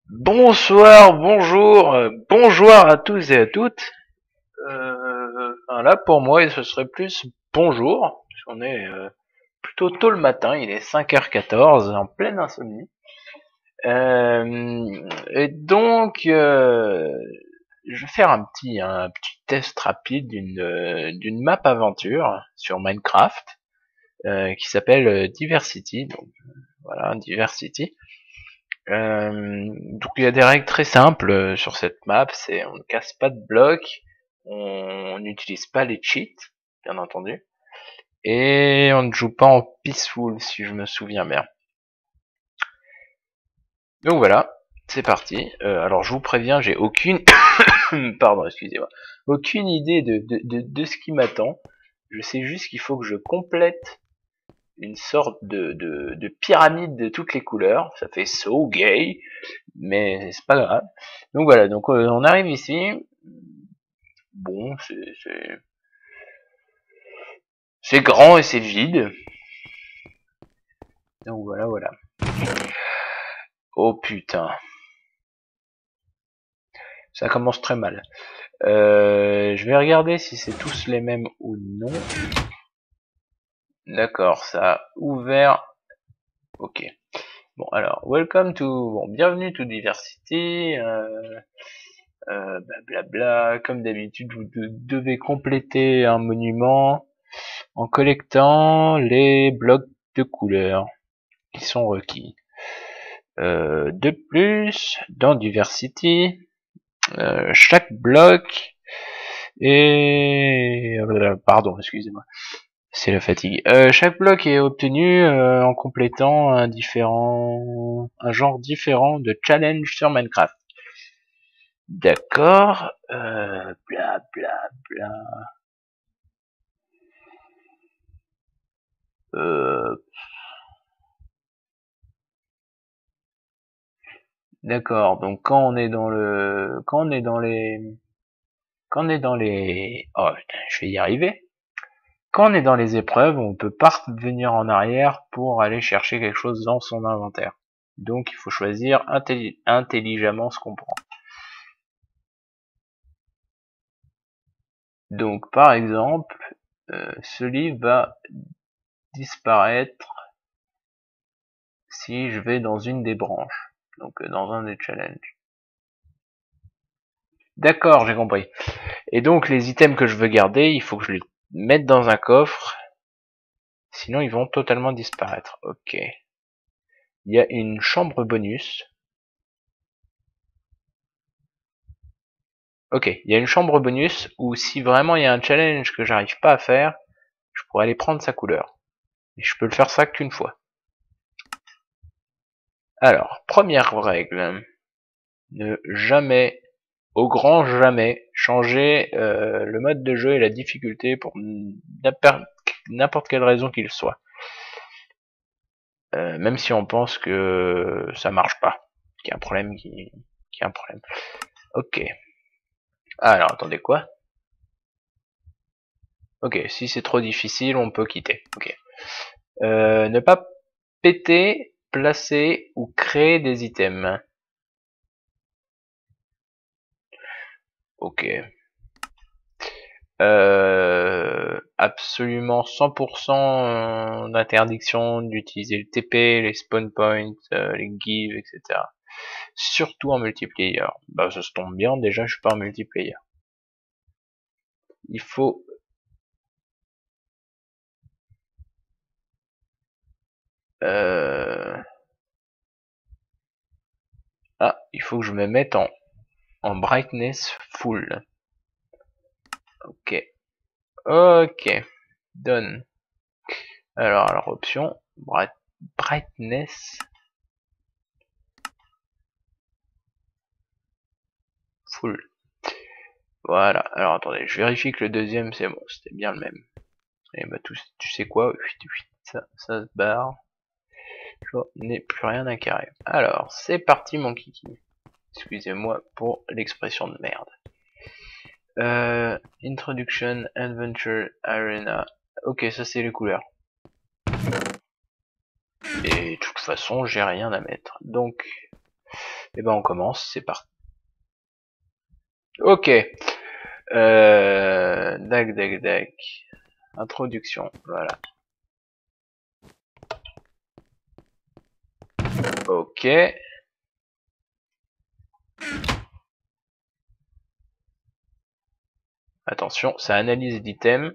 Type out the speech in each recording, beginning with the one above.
Bonsoir, bonjour, bonjour à tous et à toutes. Là pour moi ce serait plus bonjour, puisqu'on est plutôt tôt le matin, il est 5h14, en pleine insomnie. Et donc je vais faire un petit test rapide d'une map aventure sur Minecraft qui s'appelle Diversity. Donc voilà, Diversity. Donc il y a des règles très simples sur cette map, c'est on ne casse pas de blocs, on n'utilise pas les cheats, bien entendu, et on ne joue pas en peaceful si je me souviens bien. Donc voilà, c'est parti. Alors je vous préviens, j'ai aucune pardon, excusez-moi, aucune idée de ce qui m'attend. Je sais juste qu'il faut que je complète une sorte de pyramide de toutes les couleurs. Ça fait so gay, mais c'est pas grave. Donc voilà, donc on arrive ici. Bon, c'est grand et c'est vide. Donc voilà, voilà. Oh putain, ça commence très mal. Je vais regarder si c'est tous les mêmes ou non. D'accord, ça a ouvert. Ok. Bon alors, bienvenue to Diversity. Blablabla. Comme d'habitude, vous devez compléter un monument en collectant les blocs de couleurs qui sont requis. De plus, dans Diversity, chaque bloc est... pardon, excusez-moi, c'est la fatigue. Chaque bloc est obtenu en complétant un genre différent de challenge sur Minecraft. D'accord, bla bla bla. D'accord, donc quand on est dans le... Quand on est dans les... Quand on est dans les... Oh putain, je vais y arriver. Quand on est dans les épreuves, on peut pas revenir en arrière pour aller chercher quelque chose dans son inventaire. Donc il faut choisir intelligemment ce qu'on prend. Donc par exemple, ce livre va disparaître si je vais dans une des branches. Donc dans un des challenges. D'accord, j'ai compris. Et donc les items que je veux garder, il faut que je les mette dans un coffre. Sinon ils vont totalement disparaître. Ok. Il y a une chambre bonus. Ok, il y a une chambre bonus où si vraiment il y a un challenge que j'arrive pas à faire, je pourrais aller prendre sa couleur. Et je peux le faire ça qu'une fois. Alors, première règle. Ne jamais, au grand jamais, changer le mode de jeu et la difficulté pour n'importe quelle raison qu'il soit. Même si on pense que ça marche pas. Qu'il y a un problème, qu'il y a un problème. Ok. Alors, attendez, quoi? Ok, si c'est trop difficile, on peut quitter. Ok. Ne pas péter, placer ou créer des items. Ok. Absolument 100% d'interdiction d'utiliser le TP, les spawn points, les give, etc. Surtout en multiplayer. Bah ça se tombe bien, déjà je suis pas en multiplayer. Il faut... Ah, il faut que je me mette en brightness full. Ok. Ok. Done. Alors option, brightness full. Voilà. Alors attendez, je vérifie que le deuxième c'est bon, c'était bien le même. Et bah tu sais quoi, ça se barre. Je n'ai plus rien à carrer. Alors, c'est parti mon kiki. Excusez-moi pour l'expression de merde. Introduction, Adventure, Arena. Ok, ça c'est les couleurs. Et de toute façon, j'ai rien à mettre. Donc, Et ben on commence, c'est parti. Ok. Dac, dac, dac. Introduction, voilà. Ok. Attention, ça analyse d'items.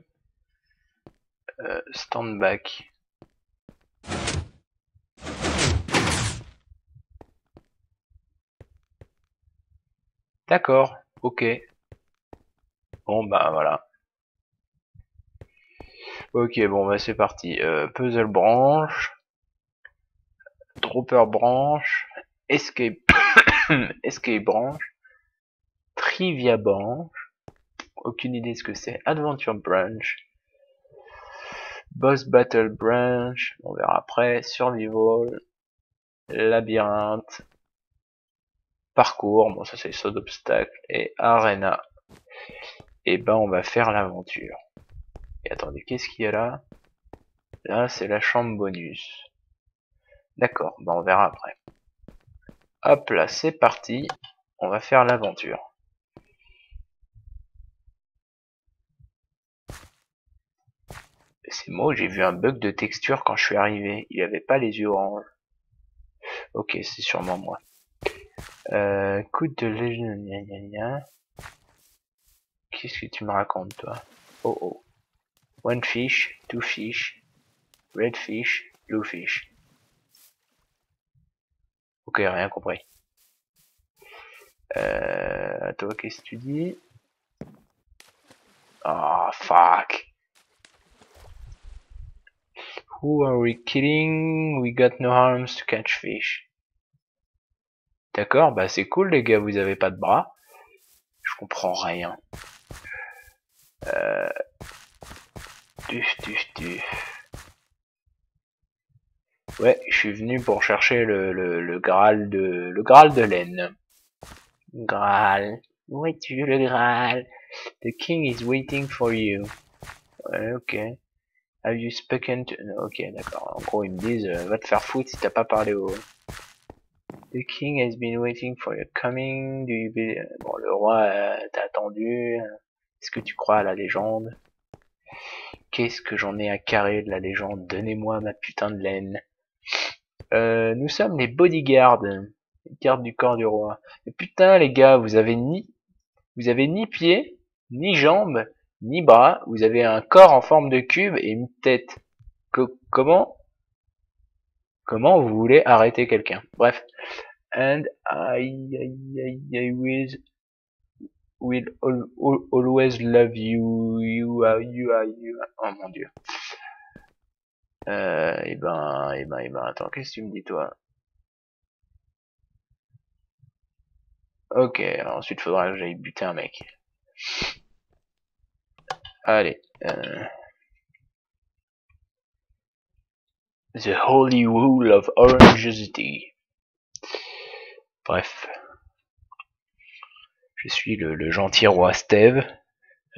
Stand back. D'accord, ok. Bon bah voilà. Ok, bon bah c'est parti. Puzzle branch. Dropper branch. Escape. Escape branch. Trivia branch. Aucune idée de ce que c'est. Adventure branch. Boss battle branch. On verra après. Survival. Labyrinthe. Parcours. Bon ça c'est saut d'obstacle. Et arena. Et ben on va faire l'aventure. Et attendez, qu'est-ce qu'il y a là? Là c'est la chambre bonus. D'accord, ben on verra après. Hop là, c'est parti. On va faire l'aventure. C'est moi, j'ai vu un bug de texture quand je suis arrivé. Il avait pas les yeux orange. Ok, c'est sûrement moi. Coup de légende. Qu'est-ce que tu me racontes, toi? Oh oh. One fish, two fish, red fish, blue fish. Ok, rien compris. Toi, qu'est-ce que tu dis? Ah, fuck. Who are we killing? We got no arms to catch fish. D'accord, bah c'est cool les gars, vous avez pas de bras. Je comprends rien. Tuf. Ouais, je suis venu pour chercher le Graal de laine. Graal. Où es-tu le Graal? The king is waiting for you. Ouais, ok. Have you spoken to... Ok, d'accord. En gros, ils me disent, va te faire foutre si t'as pas parlé au... The king has been waiting for your coming. Do you be... Bon, le roi t'a attendu. Est-ce que tu crois à la légende? Qu'est-ce que j'en ai à carrer de la légende? Donnez-moi ma putain de laine. Nous sommes les bodyguards. Les gardes du corps du roi. Mais putain, les gars, vous avez ni pieds, ni jambes, ni bras. Vous avez un corps en forme de cube et une tête. Comment vous voulez arrêter quelqu'un? Bref. And I will always love you. You are. Oh mon dieu. Attends, qu'est-ce que tu me dis toi? Ok, alors ensuite faudra que j'aille buter un mec. Allez. The Holy Rule of Orangosity. Bref. Je suis le gentil roi Steve.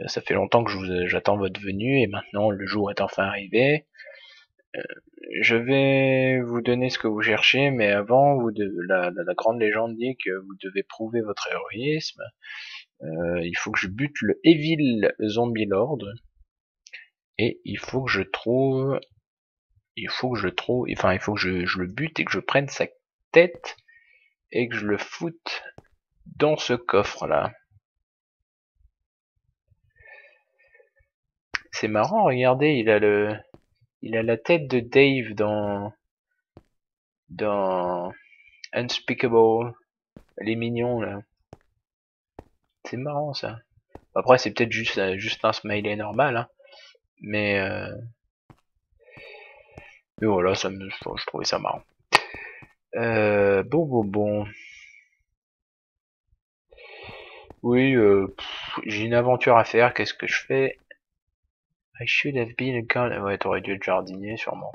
Ça fait longtemps que j'attends votre venue et maintenant le jour est enfin arrivé. Je vais vous donner ce que vous cherchez, mais avant, la grande légende dit que vous devez prouver votre héroïsme. Il faut que je bute le Evil Zombie Lord. Et il faut que je le bute et que je prenne sa tête et que je le foute dans ce coffre là. C'est marrant, regardez, il a la tête de Dave dans Unspeakable. Elle est mignon là. C'est marrant ça. Après c'est peut-être juste un smiley normal, hein. Mais voilà, je trouvais ça marrant. Bon. Oui, j'ai une aventure à faire. Qu'est-ce que je fais? I should have been a gun. Ouais, t'aurais dû être jardinier sûrement.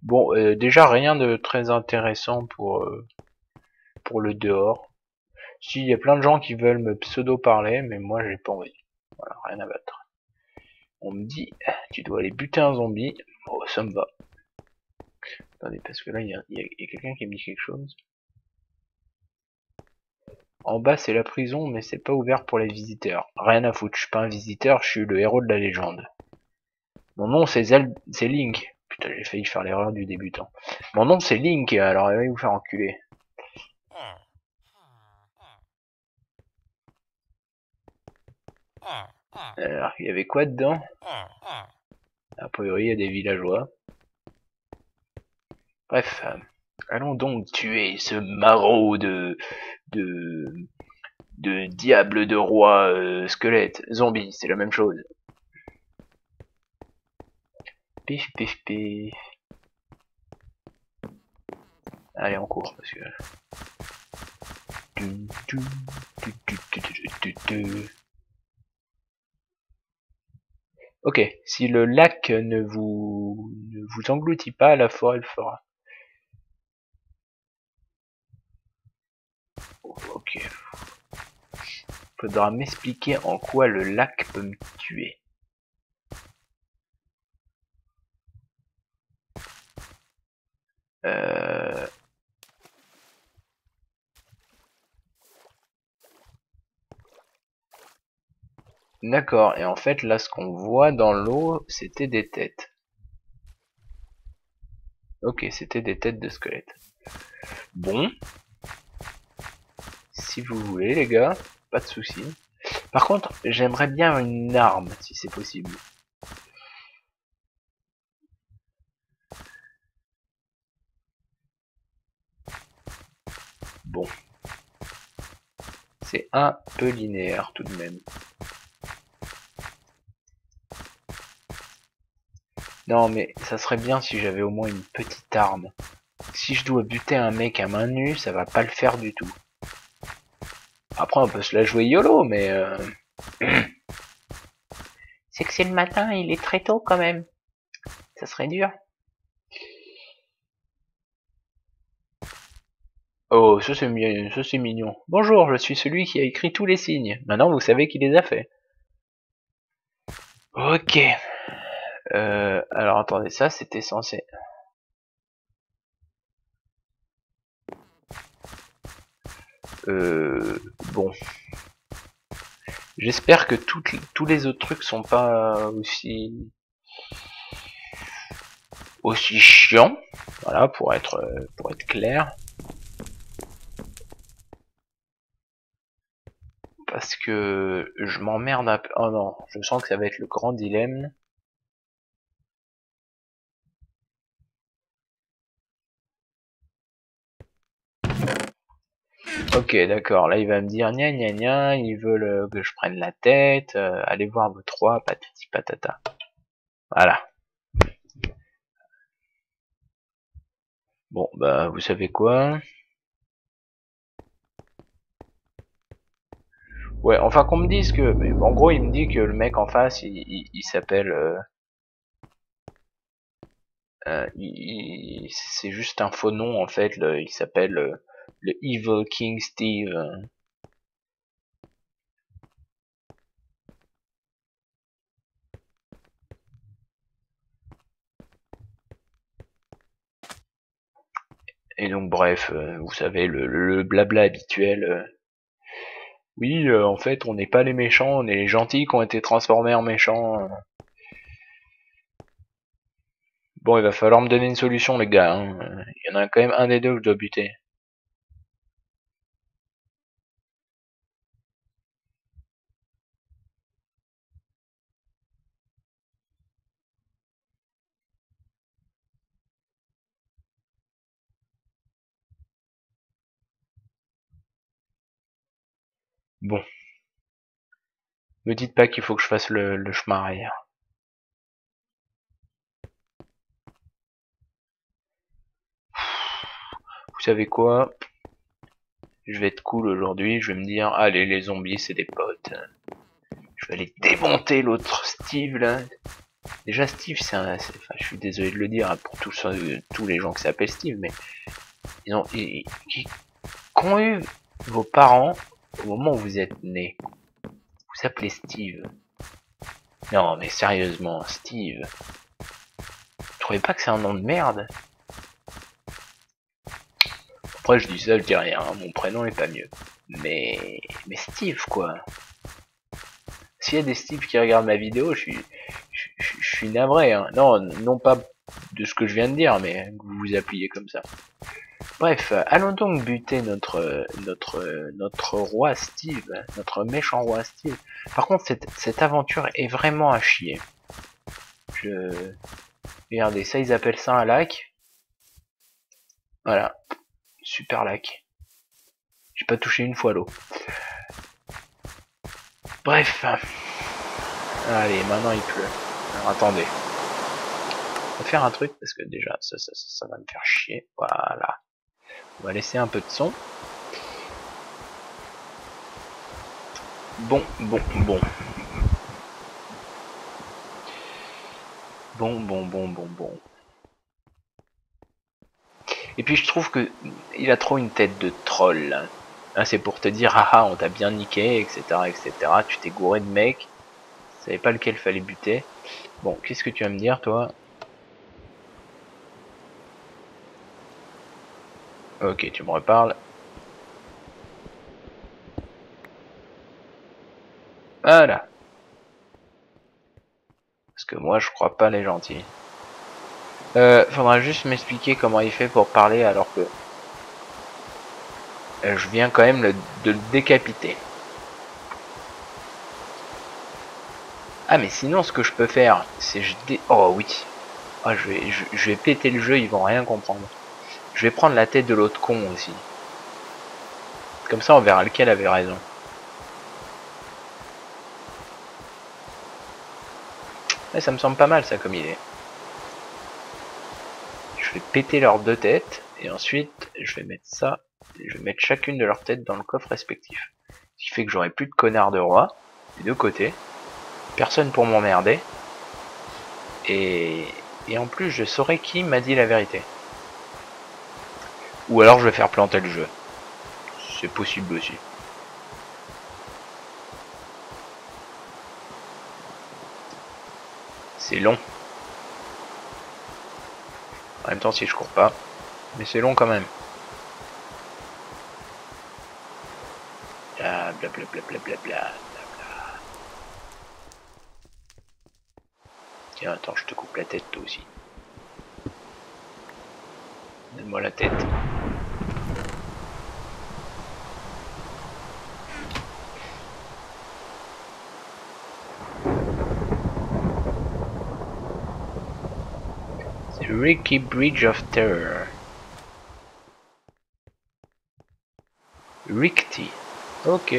Bon, déjà rien de très intéressant pour le dehors. Si, il y a plein de gens qui veulent me pseudo parler, mais moi j'ai pas envie. Voilà, rien à battre. On me dit, tu dois aller buter un zombie. Bon, ça me va. Attendez, parce que là, il y a quelqu'un qui me dit quelque chose. En bas c'est la prison, mais c'est pas ouvert pour les visiteurs. Rien à foutre, je suis pas un visiteur, je suis le héros de la légende. Mon nom c'est Link. Putain, j'ai failli faire l'erreur du débutant. Mon nom c'est Link, alors allez vous faire enculer. Alors, il y avait quoi dedans? A priori, il y a des villageois. Bref, allons donc tuer ce maraud de diable de roi squelette. Zombie, c'est la même chose. Pif, pif, pif. Allez, on court, parce que... Ok, si le lac ne vous engloutit pas, la forêt le fera. Ok. Faudra m'expliquer en quoi le lac peut me tuer. D'accord, et en fait là ce qu'on voit dans l'eau c'était des têtes. Ok, c'était des têtes de squelettes. Bon. Si vous voulez les gars, pas de souci. Par contre, j'aimerais bien une arme si c'est possible. Bon. C'est un peu linéaire tout de même. Non mais ça serait bien si j'avais au moins une petite arme. Si je dois buter un mec à main nue, ça va pas le faire du tout. Après on peut se la jouer YOLO, mais... C'est que c'est le matin, il est très tôt quand même. Ça serait dur. Oh, ça c'est mignon. Bonjour, je suis celui qui a écrit tous les signes. Maintenant vous savez qui les a fait. Ok. Alors attendez, ça c'était censé... Bon. J'espère que tous les autres trucs sont pas aussi chiants. Voilà, pour être clair. Parce que je m'emmerde un peu. Oh non, je sens que ça va être le grand dilemme. Ok, d'accord. Là, il va me dire gna gna gna, ils veulent que je prenne la tête. Allez voir vos trois, patati patata. Voilà. Bon, bah, vous savez quoi? Ouais, enfin qu'on me dise que... En gros, il me dit que le mec en face, il s'appelle... c'est juste un faux nom, en fait. Il s'appelle le Evil King Steve. Et donc, bref, vous savez, le blabla habituel. Oui, en fait, on n'est pas les méchants, on est les gentils qui ont été transformés en méchants. Bon, il va falloir me donner une solution, les gars. Hein. Il y en a quand même un des deux que je dois buter. Bon. Me dites pas qu'il faut que je fasse le chemin arrière. Vous savez quoi? Je vais être cool aujourd'hui, je vais me dire, allez, les zombies, c'est des potes. Je vais aller démonter l'autre Steve, là. Déjà, Steve, enfin, je suis désolé de le dire hein, pour tous les gens qui s'appellent Steve, mais qu'ont eu vos parents au moment où vous êtes nés? Vous s'appelez Steve. Non, mais sérieusement, Steve. Vous trouvez pas que c'est un nom de merde? Après je dis ça, je dis rien, hein, mon prénom est pas mieux. Mais Steve quoi. S'il y a des Steve qui regardent ma vidéo, je suis navré. Hein. Non, non pas de ce que je viens de dire, mais que vous vous appuyez comme ça. Bref, allons donc buter notre roi Steve, notre méchant roi Steve. Par contre, cette aventure est vraiment à chier. Regardez, ça ils appellent ça un lac. Voilà, super lac. J'ai pas touché une fois l'eau. Bref. Allez, maintenant il pleut. Alors attendez. On va faire un truc parce que déjà ça va me faire chier. Voilà. On va laisser un peu de son. Bon. Bon. Et puis je trouve que il a trop une tête de troll. Là. Hein, c'est pour te dire, haha, on t'a bien niqué, etc. Tu t'es gouré de mec. Tu savais pas lequel fallait buter. Bon, qu'est-ce que tu vas me dire, toi? Ok, tu me reparles. Voilà. Parce que moi, je crois pas les gentils. Faudra juste m'expliquer comment il fait pour parler alors que je viens quand même de le décapiter. Ah mais sinon ce que je peux faire, c'est oh oui. Oh, je vais péter le jeu, ils vont rien comprendre. Je vais prendre la tête de l'autre con aussi. Comme ça on verra lequel avait raison. Mais ça me semble pas mal ça comme idée. Je vais péter leurs deux têtes et ensuite je vais mettre ça. Je vais mettre chacune de leurs têtes dans le coffre respectif. Ce qui fait que j'aurai plus de connards de roi des deux côtés. Personne pour m'emmerder. Et en plus je saurai qui m'a dit la vérité. Ou alors je vais faire planter le jeu. C'est possible aussi. C'est long. En même temps si je cours pas. Mais c'est long quand même. Blablabla. Tiens, attends, je te coupe la tête toi aussi. Donne-moi la tête. C'est Ricky Bridge of Terror. Rickty. Ok.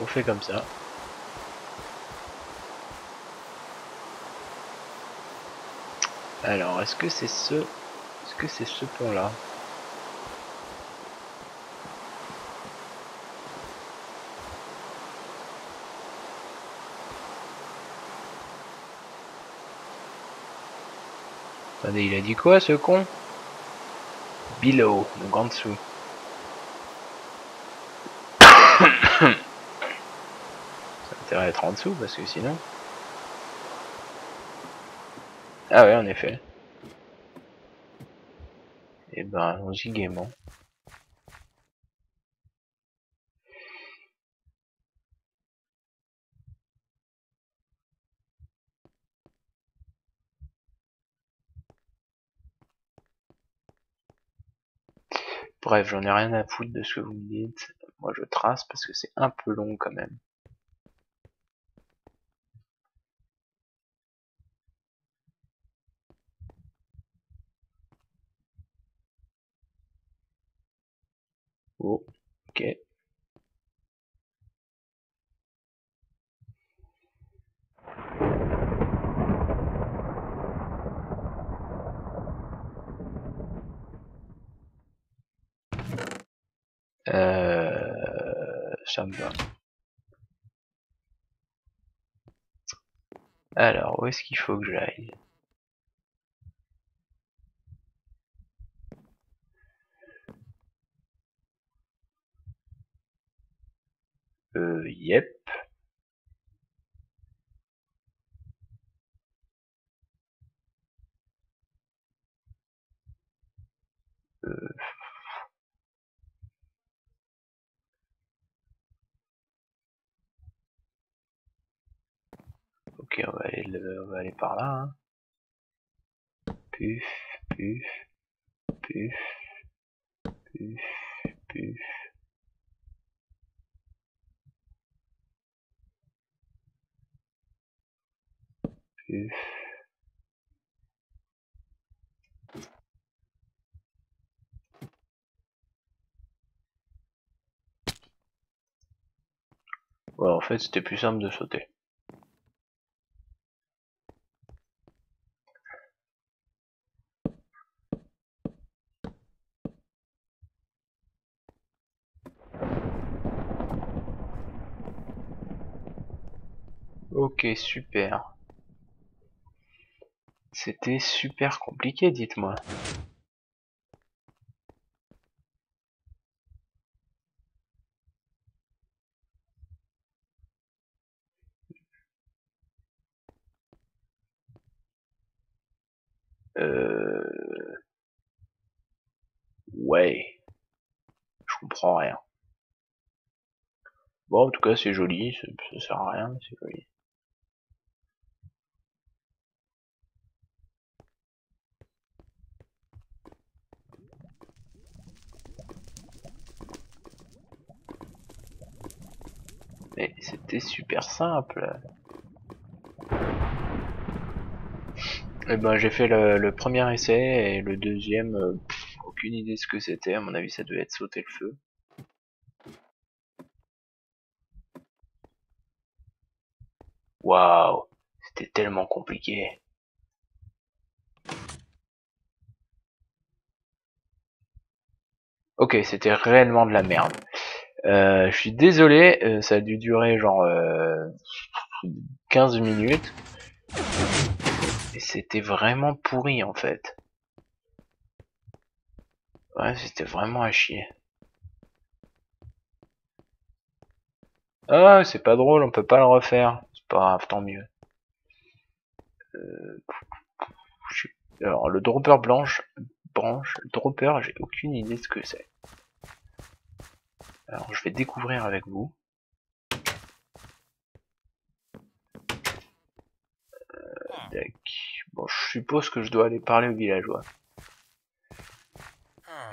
On fait comme ça. Alors, est-ce que c'est ce pont-là? Attendez, il a dit quoi ce con? Below, donc en dessous. Ça a intérêt à être en dessous parce que sinon... Ah ouais, en effet. Et ben, allons-y gaiement. Bref, j'en ai rien à foutre de ce que vous me dites. Moi, je trace parce que c'est un peu long quand même. Oh, ok. Ça me va. Alors, où est-ce qu'il faut que j'aille? Yep. Ok, on va aller par là. Hein. Puf, puf, puf, puf, puf. Puf. Ouais, en fait, c'était plus simple de sauter. Ok, super. C'était super compliqué, dites-moi. Ouais, je comprends rien. Bon, en tout cas, c'est joli, ça sert à rien, mais c'est joli. Mais c'était super simple. Et ben, j'ai fait le premier essai et le deuxième, aucune idée ce que c'était. À mon avis, ça devait être sauter le feu. Waouh, c'était tellement compliqué. Ok, c'était réellement de la merde. Je suis désolé, ça a dû durer genre 15 minutes. Et c'était vraiment pourri en fait. Ouais, c'était vraiment à chier. Ah, c'est pas drôle, on peut pas le refaire. C'est pas grave, tant mieux. Alors, le dropper le dropper, j'ai aucune idée de ce que c'est. Alors, je vais découvrir avec vous. Bon, je suppose que je dois aller parler aux villageois.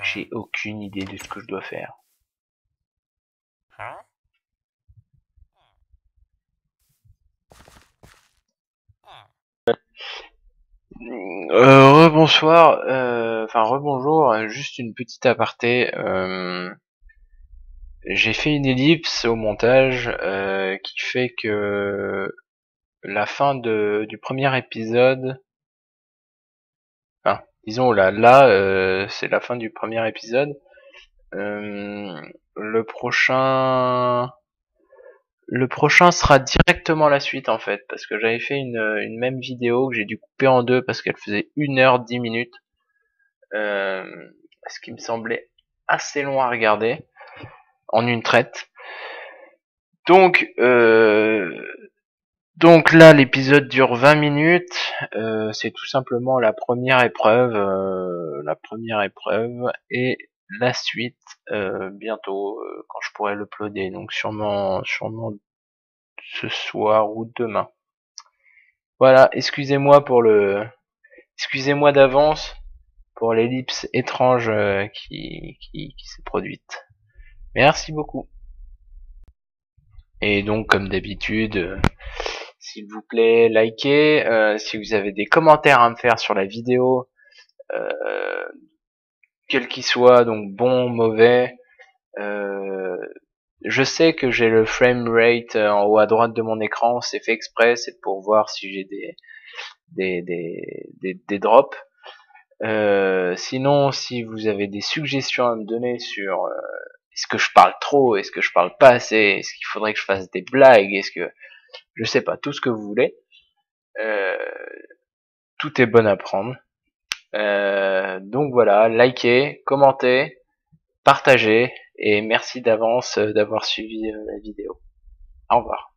J'ai aucune idée de ce que je dois faire. Rebonsoir, enfin rebonjour, juste une petite aparté. J'ai fait une ellipse au montage qui fait que la fin du premier épisode, enfin, disons là, c'est la fin du premier épisode. Le prochain sera directement la suite en fait, parce que j'avais fait une même vidéo que j'ai dû couper en deux parce qu'elle faisait 1h10, ce qui me semblait assez long à regarder en une traite. Donc, donc là, l'épisode dure 20 minutes. C'est tout simplement la première épreuve, et la suite bientôt quand je pourrai l'uploader. Donc sûrement ce soir ou demain. Voilà. Excusez-moi d'avance pour l'ellipse étrange qui s'est produite. Merci beaucoup. Et donc, comme d'habitude, s'il vous plaît, likez. Si vous avez des commentaires à me faire sur la vidéo, quel qu'il soit, donc bon, mauvais. Je sais que j'ai le frame rate en haut à droite de mon écran, c'est fait exprès, c'est pour voir si j'ai des drops. Sinon, si vous avez des suggestions à me donner sur est-ce que je parle trop, est-ce que je parle pas assez, est-ce qu'il faudrait que je fasse des blagues, est-ce que je sais pas, tout ce que vous voulez, euh, tout est bon à prendre. Donc voilà, likez, commentez, partagez et merci d'avance d'avoir suivi la vidéo. Au revoir.